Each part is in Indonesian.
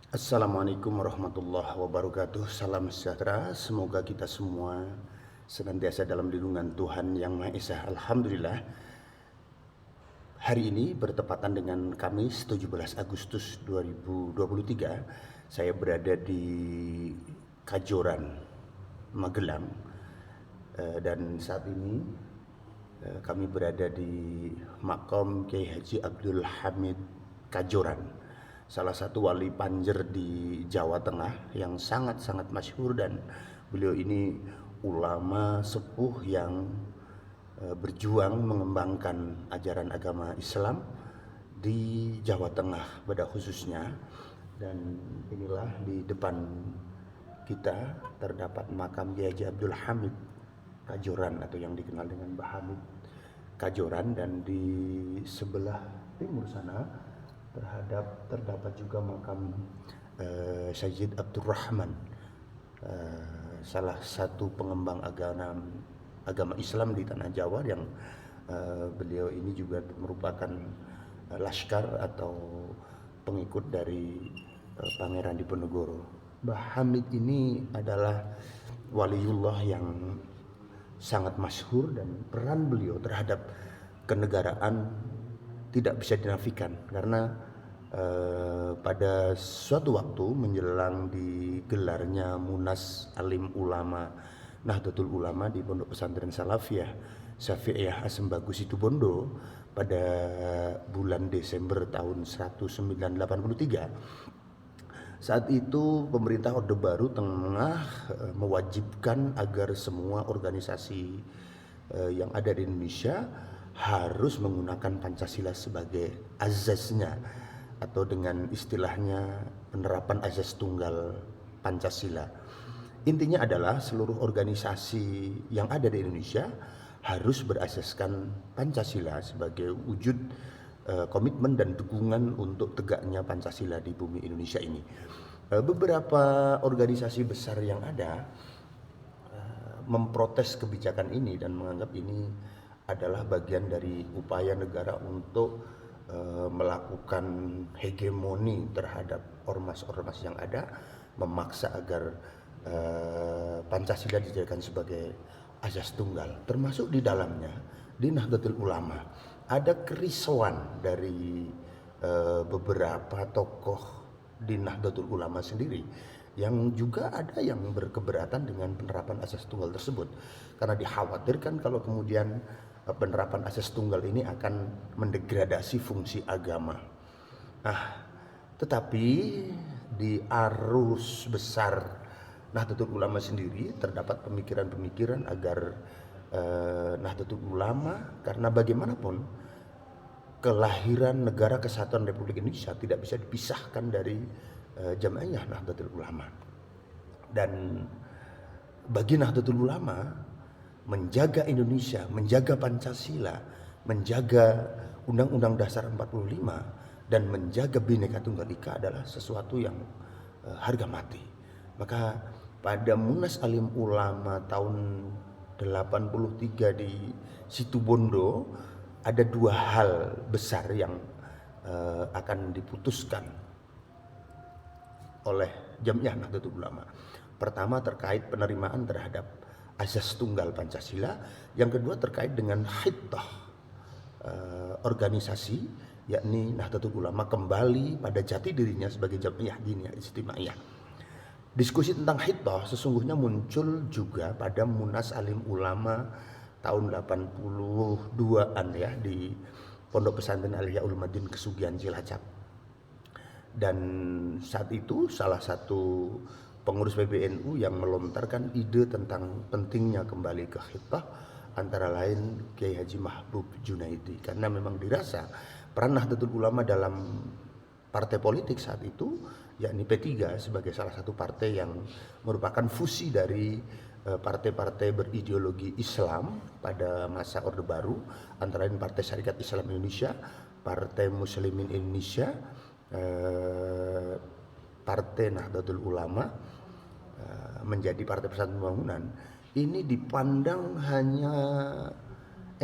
Assalamualaikum warahmatullahi wabarakatuh. Salam sejahtera. Semoga kita semua senantiasa dalam lindungan Tuhan Yang Maha Esa. Alhamdulillah, hari ini bertepatan dengan Kamis 17 Agustus 2023. Saya berada di Kajoran, Magelang. Dan saat ini kami berada di Makom Kiai Haji Abdul Hamid Kajoran, salah satu wali Panjer di Jawa Tengah yang sangat-sangat masyhur, dan beliau ini ulama sepuh yang berjuang mengembangkan ajaran agama Islam di Jawa Tengah pada khususnya. Dan inilah di depan kita terdapat makam Kiai Haji Abdul Hamid Kajoran atau yang dikenal dengan Mbah Hamid Kajoran, dan di sebelah timur sana terdapat juga makam Sayyid Abdurrahman, salah satu pengembang agama Islam di tanah Jawa, yang beliau ini juga merupakan laskar atau pengikut dari Pangeran Diponegoro. Mbah Hamid ini adalah waliullah yang sangat masyhur, dan peran beliau terhadap kenegaraan tidak bisa dinafikan karena pada suatu waktu menjelang digelarnya Munas Alim Ulama Nahdlatul Ulama di Pondok Pesantren Salafiyah Syafi'iyah Asembagu Situbondo pada bulan Desember tahun 1983. Saat itu pemerintah Orde Baru tengah mewajibkan agar semua organisasi yang ada di Indonesia harus menggunakan Pancasila sebagai azasnya, atau dengan istilahnya penerapan azas tunggal Pancasila. Intinya adalah seluruh organisasi yang ada di Indonesia harus berasaskan Pancasila sebagai wujud komitmen dan dukungan untuk tegaknya Pancasila di bumi Indonesia ini. Beberapa organisasi besar yang ada memprotes kebijakan ini dan menganggap ini adalah bagian dari upaya negara untuk melakukan hegemoni terhadap ormas-ormas yang ada, memaksa agar Pancasila dijadikan sebagai azas tunggal, termasuk di dalamnya di Nahdlatul Ulama ada kerisauan dari beberapa tokoh di Nahdlatul Ulama sendiri, yang juga ada yang berkeberatan dengan penerapan asas tunggal tersebut, karena dikhawatirkan kalau kemudian penerapan asas tunggal ini akan mendegradasi fungsi agama. Tetapi di arus besar Nahdlatul Ulama sendiri terdapat pemikiran-pemikiran agar Nahdlatul Ulama, karena bagaimanapun kelahiran Negara Kesatuan Republik Indonesia tidak bisa dipisahkan dari Jamaiyah Nahdlatul Ulama. Dan bagi Nahdlatul Ulama, menjaga Indonesia, menjaga Pancasila, menjaga Undang-Undang Dasar 45, dan menjaga Bhinneka Tunggal Ika adalah sesuatu yang harga mati. Maka pada Munas Alim Ulama tahun 83 di Situbondo ada dua hal besar yang akan diputuskan oleh Jamiah Nahdlatul Ulama. Pertama terkait penerimaan terhadap azas tunggal Pancasila, yang kedua terkait dengan khittah organisasi, yakni Nahdlatul Ulama kembali pada jati dirinya sebagai Jamiah Diniyah Istimaiyah. Diskusi tentang khittah sesungguhnya muncul juga pada Munas Alim Ulama tahun 82-an ya, di Pondok Pesantren Al-Ihyaul Madin Kesugihan Cilacap. Dan saat itu salah satu pengurus PBNU yang melontarkan ide tentang pentingnya kembali ke khittah antara lain Kiai Haji Mahbub Junaidi, karena memang dirasa peran Nahdlatul Ulama dalam partai politik saat itu, yakni P3 sebagai salah satu partai yang merupakan fusi dari partai-partai berideologi Islam pada masa Orde Baru, antara lain Partai Syarikat Islam Indonesia, Partai Muslimin Indonesia, Partai Nahdlatul Ulama, menjadi Partai Persatuan Pembangunan. Ini dipandang hanya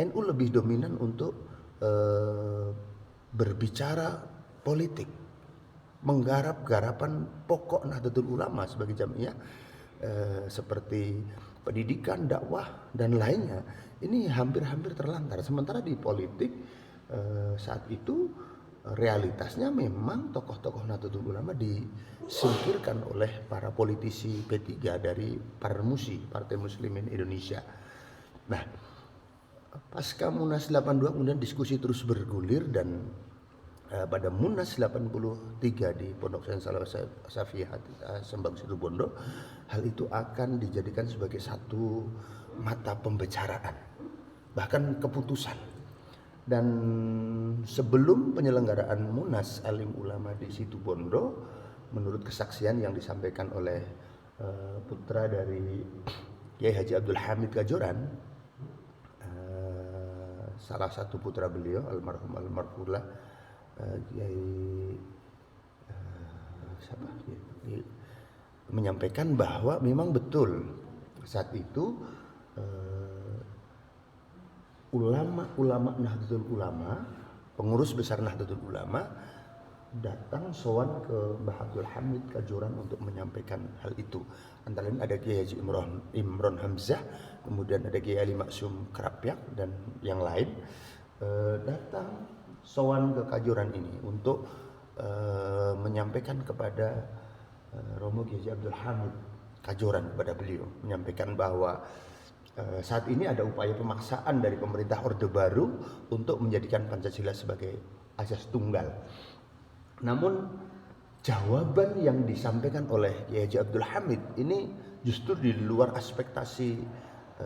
NU lebih dominan untuk berbicara politik, menggarap garapan pokok Nahdlatul Ulama sebagai jamiah seperti pendidikan, dakwah dan lainnya, ini hampir-hampir terlantar. Sementara di politik saat itu realitasnya memang tokoh-tokoh Nahdlatul Ulama disingkirkan oleh para politisi P3 dari Parmusi, Partai Muslimin Indonesia. Nah, pasca Munas 82 kemudian diskusi terus bergulir dan pada Munas 83 di Pondok Pesantren Safiyah Sembang Situbondo, hal itu akan dijadikan sebagai satu mata pembicaraan, bahkan keputusan. Dan sebelum penyelenggaraan Munas Alim Ulama di Situbondo, menurut kesaksian yang disampaikan oleh putra dari Kiai Haji Abdul Hamid Kajoran, salah satu putra beliau almarhumlah Kiai menyampaikan bahwa memang betul saat itu ulama-ulama Nahdlatul Ulama, pengurus besar Nahdlatul Ulama datang sowan ke Mbah Abdul Hamid Kajoran untuk menyampaikan hal itu. Antara lain ada Kiai Haji Imron Hamzah, kemudian ada Kiai Ali Maksum Krapyak dan yang lain datang sowan ke Kajoran ini untuk menyampaikan kepada Romo Kiai Abdul Hamid Kajoran, kepada beliau menyampaikan bahwa saat ini ada upaya pemaksaan dari pemerintah Orde Baru untuk menjadikan Pancasila sebagai asas tunggal. Namun jawaban yang disampaikan oleh Kiai Haji Abdul Hamid ini justru di luar ekspektasi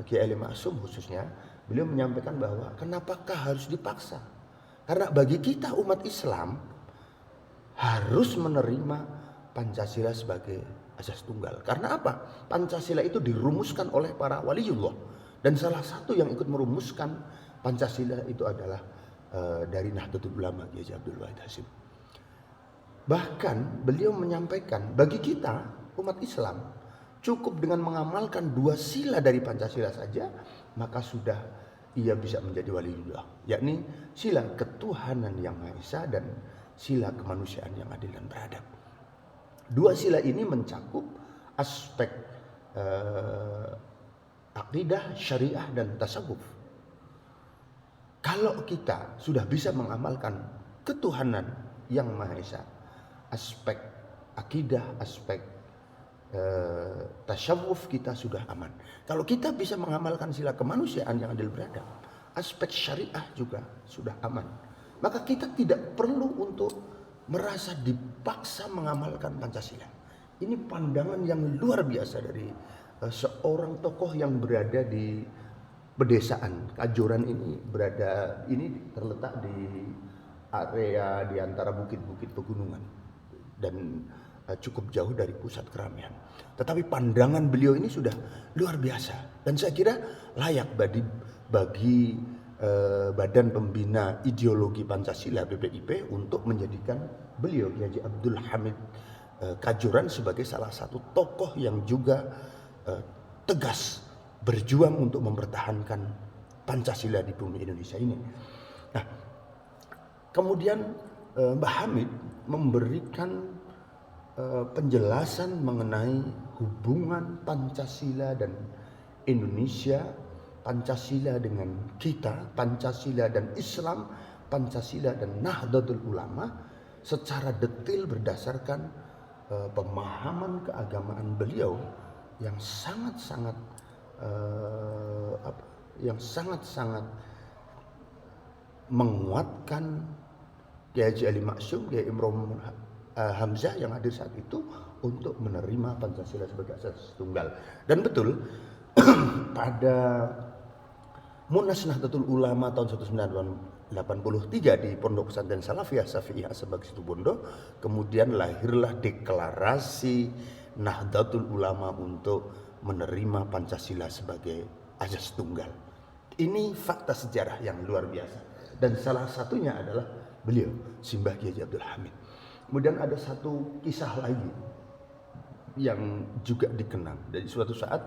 Kiai Ali Maksum khususnya. Beliau menyampaikan bahwa kenapakah harus dipaksa? Karena bagi kita umat Islam harus menerima Pancasila sebagai asas tunggal. Karena apa? Pancasila itu dirumuskan oleh para waliullah. Dan salah satu yang ikut merumuskan Pancasila itu adalah dari Nahdlatul Ulama Kiai Abdul Wahid Hasyim. Bahkan beliau menyampaikan bagi kita umat Islam cukup dengan mengamalkan 2 sila dari Pancasila saja maka sudah ia bisa menjadi waliullah, yakni sila ketuhanan yang Maha Esa dan sila kemanusiaan yang adil dan beradab. 2 sila ini mencakup aspek akidah, syariah dan tasawuf. Kalau kita sudah bisa mengamalkan ketuhanan yang Maha Esa, aspek akidah, aspek tasyawuf kita sudah aman. Kalau kita bisa mengamalkan sila kemanusiaan yang adil beradab, aspek syariah juga sudah aman. Maka kita tidak perlu untuk merasa dipaksa mengamalkan Pancasila. Ini pandangan yang luar biasa dari seorang tokoh yang berada di pedesaan. Kajoran ini terletak di area di antara bukit-bukit pegunungan dan cukup jauh dari pusat keramaian. Tetapi pandangan beliau ini sudah luar biasa dan saya kira layak bagi Badan Pembina Ideologi Pancasila BPIP untuk menjadikan beliau Kiai Haji Abdul Hamid Kajoran sebagai salah satu tokoh yang juga tegas berjuang untuk mempertahankan Pancasila di bumi Indonesia ini. Nah, kemudian Mbah Hamid memberikan penjelasan mengenai hubungan Pancasila dan Indonesia, Pancasila dengan kita, Pancasila dan Islam, Pancasila dan Nahdlatul Ulama secara detail berdasarkan pemahaman keagamaan beliau yang sangat-sangat menguatkan Kiai Haji Ali Maksum, Kiai Imron Hamzah yang hadir saat itu untuk menerima Pancasila sebagai asas tunggal. Dan betul pada Munas Nahdlatul Ulama tahun 1983 di Pondok Pesantren Safiyah Sembang Situbondo, kemudian lahirlah deklarasi Nahdlatul Ulama untuk menerima Pancasila sebagai asas tunggal. Ini fakta sejarah yang luar biasa dan salah satunya adalah beliau Simbah Kiai Haji Abdul Hamid. Kemudian ada satu kisah lagi yang juga dikenang. Dari suatu saat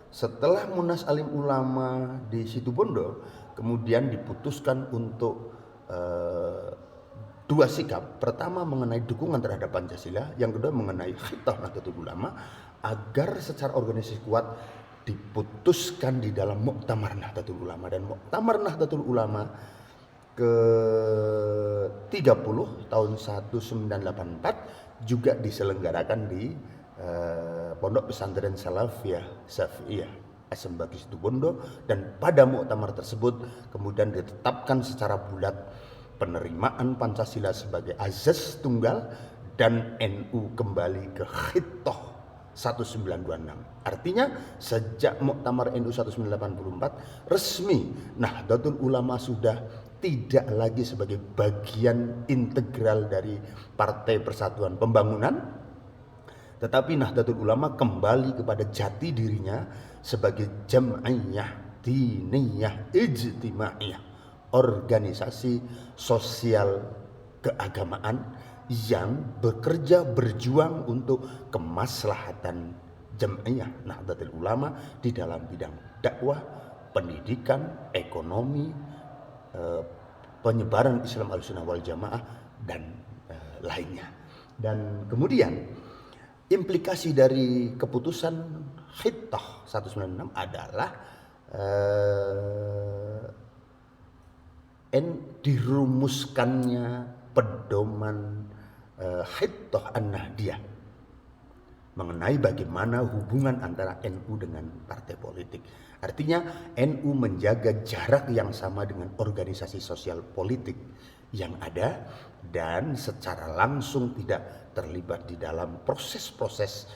setelah Munas Alim Ulama di Situbondo, kemudian diputuskan untuk dua sikap. Pertama mengenai dukungan terhadap Pancasila, yang kedua mengenai Khitah Nahdlatul Ulama, agar secara organisasi kuat diputuskan di dalam Muktamar Nahdlatul Ulama. Dan Muktamar Nahdlatul Ulama ke-30 tahun 1984 juga diselenggarakan di Pondok Pesantren Salafiyah Safiyah Asembagi Situbondo, dan pada muktamar tersebut kemudian ditetapkan secara bulat penerimaan Pancasila sebagai azas tunggal dan NU kembali ke Khitah 1926. Artinya sejak Muktamar NU 1984 resmi Nahdlatul Ulama sudah tidak lagi sebagai bagian integral dari Partai Persatuan Pembangunan, tetapi Nahdlatul Ulama kembali kepada jati dirinya sebagai jam'iyah diniyah ijtimaiyah, organisasi sosial keagamaan yang bekerja berjuang untuk kemaslahatan jam'iyah Nahdlatul Ulama di dalam bidang dakwah, pendidikan, ekonomi, penyebaran Islam Ahlussunnah wal Jamaah dan lainnya. Dan kemudian implikasi dari keputusan Khitah 196 adalah dirumuskannya pedoman Khitah An-Nahdiyah mengenai bagaimana hubungan antara NU dengan partai politik. Artinya NU menjaga jarak yang sama dengan organisasi sosial politik yang ada dan secara langsung tidak terlibat di dalam proses-proses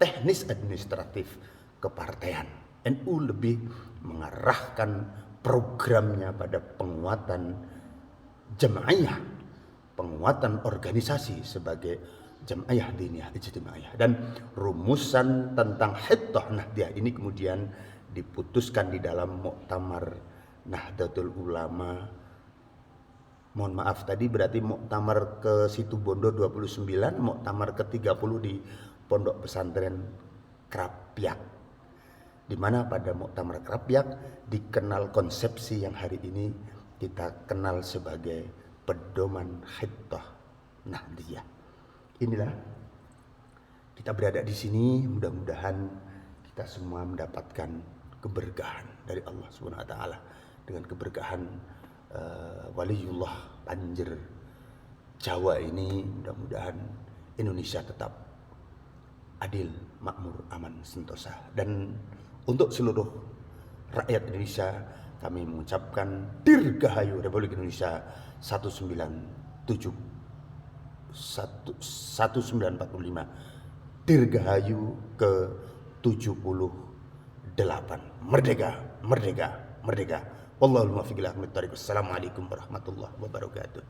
teknis administratif kepartean. NU lebih mengarahkan programnya pada penguatan jam'iyah, penguatan organisasi sebagai jam'iyah diniyah ijtimaiyah. Dan rumusan tentang Khitah Nahdiyah ini kemudian diputuskan di dalam Muktamar Nahdlatul Ulama. Mohon maaf, tadi berarti Muktamar ke Situbondo 29, Muktamar ke-30 di Pondok Pesantren Krapyak, di mana pada Muktamar Krapyak dikenal konsepsi yang hari ini kita kenal sebagai pedoman Khitah Nahdiyah. Inilah kita berada di sini, mudah-mudahan kita semua mendapatkan keberkahan dari Allah Subhanahu wa taala dengan keberkahan Waliullah Panjer Jawa ini. Mudah-mudahan Indonesia tetap adil, makmur, aman, sentosa. Dan untuk seluruh rakyat Indonesia kami mengucapkan Dirgahayu Republik Indonesia 1945, Dirgahayu ke-78. Merdeka, merdeka, merdeka. Wallahul muwaffiq ila aqwamit thoriq. Wassalamualaikum warahmatullahi wabarakatuh.